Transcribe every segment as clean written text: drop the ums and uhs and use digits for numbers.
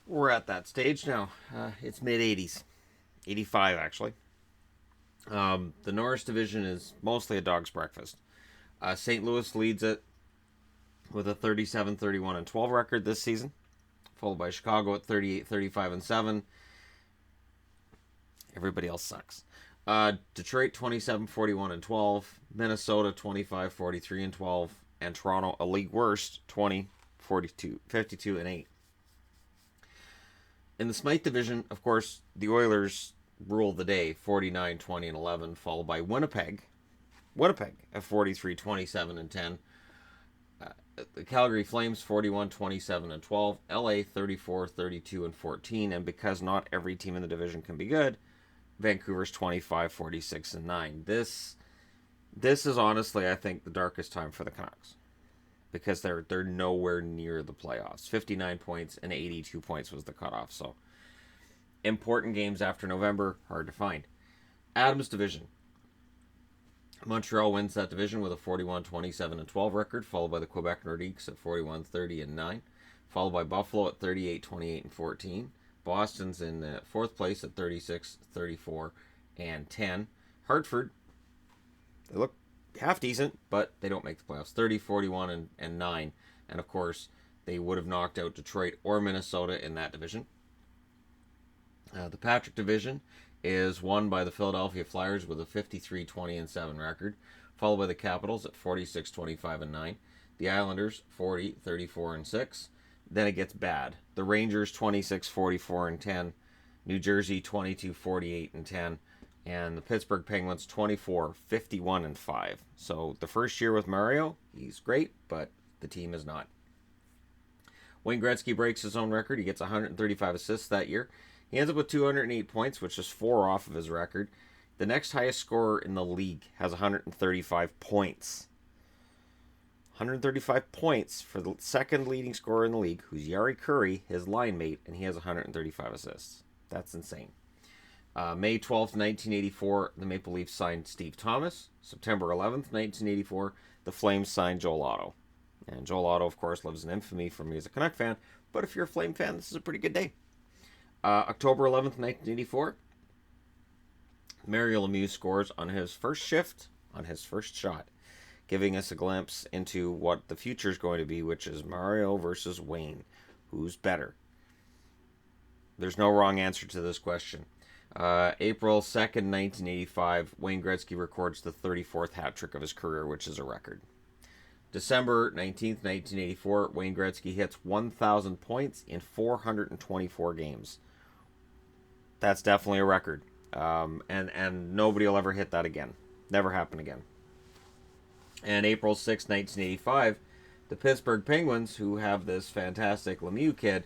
We're at that stage now. It's mid 80s, 85 actually. The Norris division is mostly a dog's breakfast. St. Louis leads it with a 37, 31, and 12 record this season, followed by Chicago at 38, 35, and 7. Everybody else sucks. Detroit 27, 41, and 12. Minnesota 25, 43, and 12. And Toronto, a league worst, 20, 42, 52, and 8. In the Smythe division, of course, the Oilers rule the day, 49, 20, and 11, followed by Winnipeg. Winnipeg at 43, 27, and 10. The Calgary Flames 41, 27, and 12. LA 34, 32, and 14. And because not every team in the division can be good, Vancouver's 25, 46, and 9. This is honestly, I think, the darkest time for the Canucks because they're nowhere near the playoffs. 59 points and 82 points was the cutoff. So important games after November, hard to find. Adams division. Montreal wins that division with a 41, 27, and 12 record, followed by the Quebec Nordiques at 41, 30, and 9, followed by Buffalo at 38, 28, and 14. Boston's in fourth place at 36, 34, and 10. Hartford, they look half decent, but they don't make the playoffs. 30, 41, and 9. And of course, they would have knocked out Detroit or Minnesota in that division. The Patrick division is won by the Philadelphia Flyers with a 53, 20, and 7 record, followed by the Capitals at 46, 25, and 9. The Islanders 40, 34, and 6. Then it gets bad. The Rangers 26, 44, and 10. New Jersey 22, 48, and 10. And the Pittsburgh Penguins 24, 51, and 5. So the first year with Mario, he's great, but the team is not. Wayne Gretzky breaks his own record. He gets 135 assists that year. He ends up with 208 points, which is 4 off of his record. The next highest scorer in the league has 135 points. 135 points for the second leading scorer in the league, who's Jari Kurri, his line mate, and he has 135 assists. That's insane. May 12th, 1984, the Maple Leafs signed Steve Thomas. September 11th, 1984, the Flames signed Joel Otto. And Joel Otto, of course, lives in infamy for me as a Canuck fan, but if you're a Flame fan, this is a pretty good day. October 11th, 1984, Mario Lemieux scores on his first shift, on his first shot, giving us a glimpse into what the future is going to be, which is Mario versus Wayne. Who's better? There's no wrong answer to this question. April 2nd, 1985, Wayne Gretzky records the 34th hat trick of his career, which is a record. December 19th, 1984, Wayne Gretzky hits 1,000 points in 424 games. That's definitely a record. And nobody will ever hit that again. Never happen again. And April 6, 1985, the Pittsburgh Penguins, who have this fantastic Lemieux kid,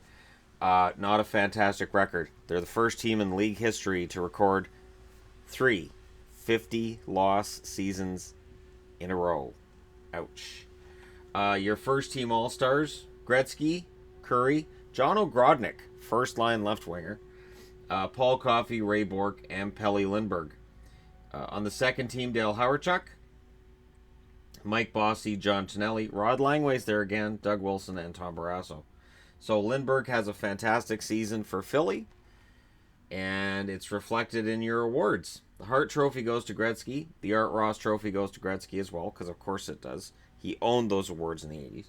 not a fantastic record. They're the first team in league history to record 3 50-loss seasons in a row. Ouch. Your first team All-Stars, Gretzky, Kurri, John Ogrodnik, first line left winger, Paul Coffey, Ray Bourque, and Pelle Lindbergh. On the second team, Dale Hawerchuk, Mike Bossy, John Tonelli, Rod Langway's there again, Doug Wilson, and Tom Barrasso. So Lindbergh has a fantastic season for Philly, and it's reflected in your awards. The Hart Trophy goes to Gretzky. The Art Ross Trophy goes to Gretzky as well, because of course it does. He owned those awards in the 80s.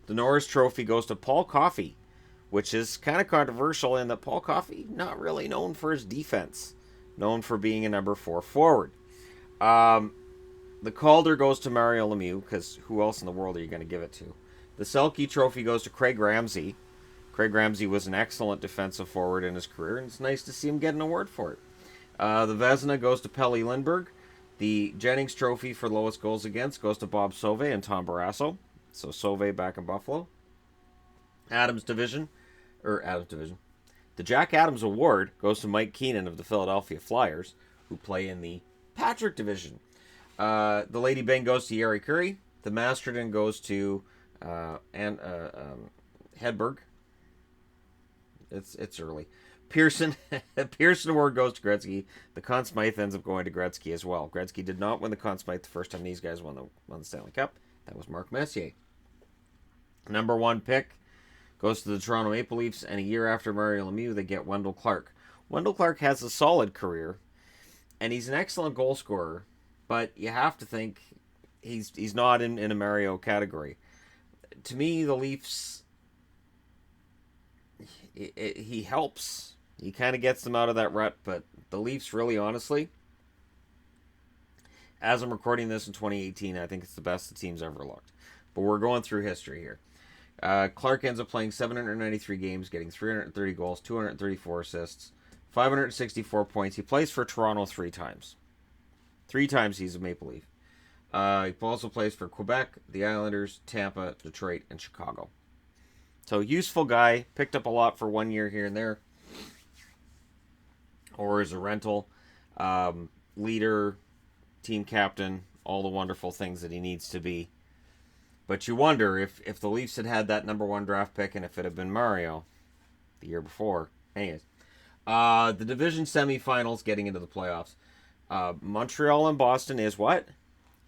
The Norris Trophy goes to Paul Coffey, which is kind of controversial in that Paul Coffey, not really known for his defense, known for being a number 4 forward. The Calder goes to Mario Lemieux, because who else in the world are you going to give it to? The Selke Trophy goes to Craig Ramsey. Craig Ramsey was an excellent defensive forward in his career, and it's nice to see him get an award for it. The Vezina goes to Pelle Lindbergh. The Jennings Trophy for lowest goals against goes to Bob Sauvé and Tom Barrasso. So Sauvé back in Buffalo. Adams Division. The Jack Adams Award goes to Mike Keenan of the Philadelphia Flyers, who play in the Patrick Division. The Lady Byng goes to Jari Kurri. The Masterton goes to Hedberg. It's early. Pearson Award goes to Gretzky. The Conn Smythe ends up going to Gretzky as well. Gretzky did not win the Conn Smythe the first time these guys won the Stanley Cup. That was Mark Messier. Number 1 pick Goes to the Toronto Maple Leafs, and a year after Mario Lemieux, they get Wendell Clark. Wendell Clark has a solid career, and he's an excellent goal scorer, but you have to think he's not in a Mario category. To me, the Leafs, he helps. He kind of gets them out of that rut, but the Leafs, really, honestly, as I'm recording this in 2018, I think it's the best the team's ever looked. But we're going through history here. Clark ends up playing 793 games, getting 330 goals, 234 assists, 564 points. He plays for Toronto 3 times. 3 times he's a Maple Leaf. He also plays for Quebec, the Islanders, Tampa, Detroit, and Chicago. So, useful guy. Picked up a lot for 1 year here and there. Or as a rental. Leader, team captain, all the wonderful things that he needs to be. But you wonder if the Leafs had that number 1 draft pick and if it had been Mario the year before. Anyways. The division semifinals getting into the playoffs. Montreal and Boston is what?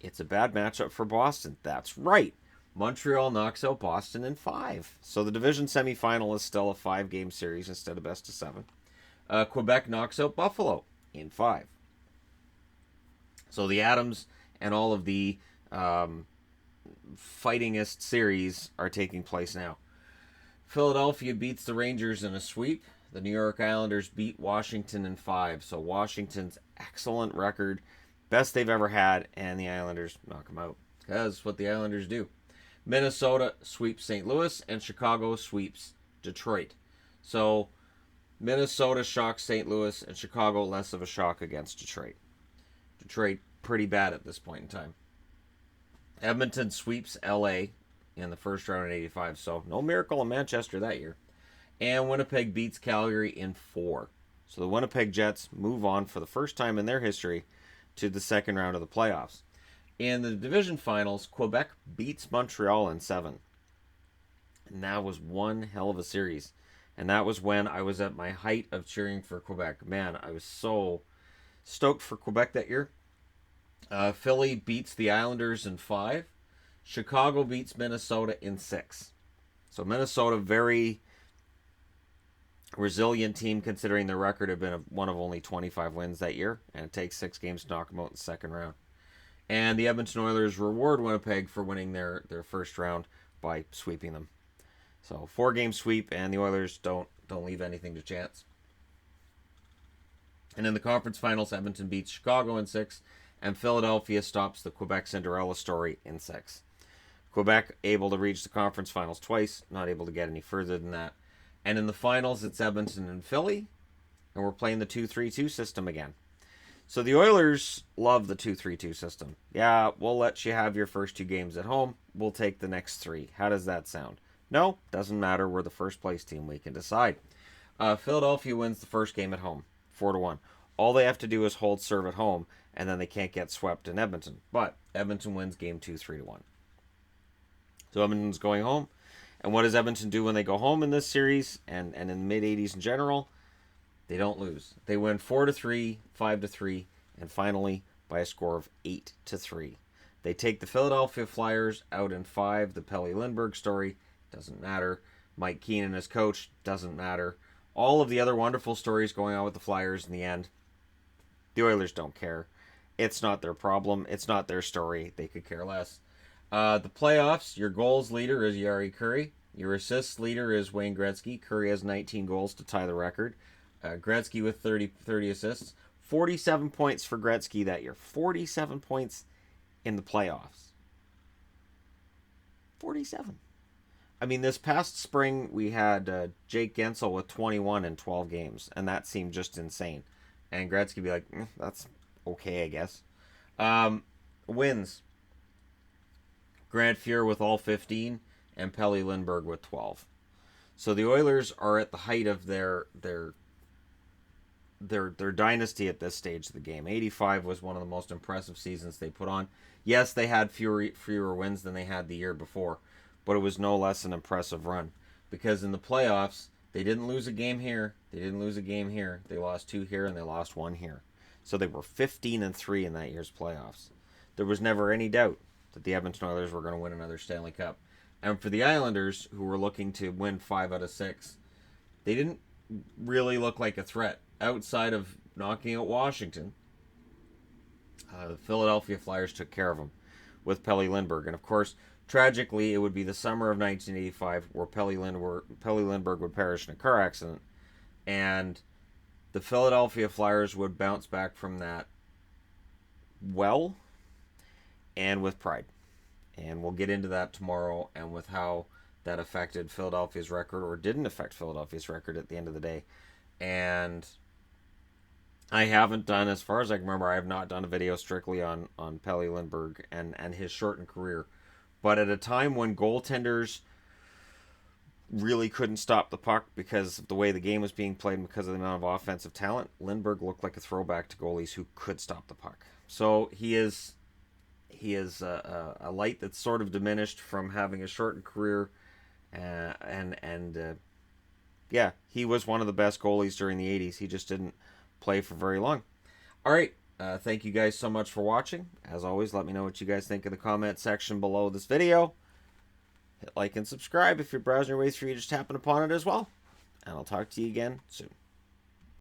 It's a bad matchup for Boston. That's right. Montreal knocks out Boston in 5. So the division semifinal is still a 5-game series instead of best of 7. Quebec knocks out Buffalo in 5. So the Adams and all of the fightingest series are taking place now. Philadelphia beats the Rangers in a sweep. The New York Islanders beat Washington in 5. So Washington's excellent record, best they've ever had, and the Islanders knock them out. That's what the Islanders do. Minnesota sweeps St. Louis, and Chicago sweeps Detroit. So Minnesota shocks St. Louis, and Chicago less of a shock against Detroit. Detroit pretty bad at this point in time. Edmonton sweeps LA in the first round in 85, so no miracle in Manchester that year. And Winnipeg beats Calgary in 4. So the Winnipeg Jets move on for the first time in their history to the second round of the playoffs. In the division finals, Quebec beats Montreal in 7. And that was one hell of a series. And that was when I was at my height of cheering for Quebec. Man, I was so stoked for Quebec that year. Philly beats the Islanders in 5. Chicago beats Minnesota in 6. So Minnesota, very resilient team considering their record had been one of only 25 wins that year, and it takes 6 games to knock them out in the second round. And the Edmonton Oilers reward Winnipeg for winning their first round by sweeping them. So 4-game sweep, and the Oilers don't leave anything to chance. And in the conference finals, Edmonton beats Chicago in 6, and Philadelphia stops the Quebec Cinderella story in 6. Quebec able to reach the conference finals twice, not able to get any further than that. And in the finals, it's Edmonton and Philly, and we're playing the 2-3-2 system again. So the Oilers love the 2-3-2 system. Yeah, we'll let you have your first 2 games at home. We'll take the next 3. How does that sound? No, doesn't matter. We're the first place team. We can decide. Philadelphia wins the first game at home, 4-1. All they have to do is hold serve at home, and then they can't get swept in Edmonton. But Edmonton wins game 2, 3-1. So Edmonton's going home. And what does Edmonton do when they go home in this series and in the mid-80s in general? They don't lose. They win 4-3, 5-3, and finally by a score of 8-3. They take the Philadelphia Flyers out in 5. The Pelle Lindbergh story doesn't matter. Mike Keenan as coach doesn't matter. All of the other wonderful stories going on with the Flyers in the end, the Oilers don't care. It's not their problem. It's not their story. They could care less. The playoffs, your goals leader is Jari Kurri. Your assists leader is Wayne Gretzky. Kurri has 19 goals to tie the record. Gretzky with 30 assists. 47 points for Gretzky that year. 47 points in the playoffs. 47. I mean, this past spring, we had Jake Gensel with 21 in 12 games, and that seemed just insane. And Gretzky be like, that's okay, I guess. Wins. Grant Fuhr with all 15, and Pelle Lindbergh with 12. So the Oilers are at the height of their dynasty at this stage of the game. 85 was one of the most impressive seasons they put on. Yes, they had fewer wins than they had the year before, but it was no less an impressive run. Because in the playoffs, they didn't lose a game here, they didn't lose a game here, they lost 2 here, and they lost 1 here. So they were 15-3 in that year's playoffs. There was never any doubt that the Edmonton Oilers were going to win another Stanley Cup. And for the Islanders, who were looking to win 5 out of 6, they didn't really look like a threat outside of knocking out Washington. The Philadelphia Flyers took care of them with Pelle Lindbergh. And of course, tragically, it would be the summer of 1985 where Pelle Lindbergh would perish in a car accident. And the Philadelphia Flyers would bounce back from that well and with pride. And we'll get into that tomorrow and with how that affected Philadelphia's record or didn't affect Philadelphia's record at the end of the day. And I haven't done, as far as I can remember, I have not done a video strictly on Pelle Lindbergh and his shortened career. But at a time when goaltenders really couldn't stop the puck because of the way the game was being played and because of the amount of offensive talent, Lindbergh looked like a throwback to goalies who could stop the puck. So he is a light that's sort of diminished from having a shortened career, yeah, he was one of the best goalies during the 80s. He just didn't play for very long. All right. Thank you guys so much for watching. As always, let me know what you guys think in the comment section below this video. Hit like and subscribe if you're browsing your way through. You just happen upon it as well. And I'll talk to you again soon.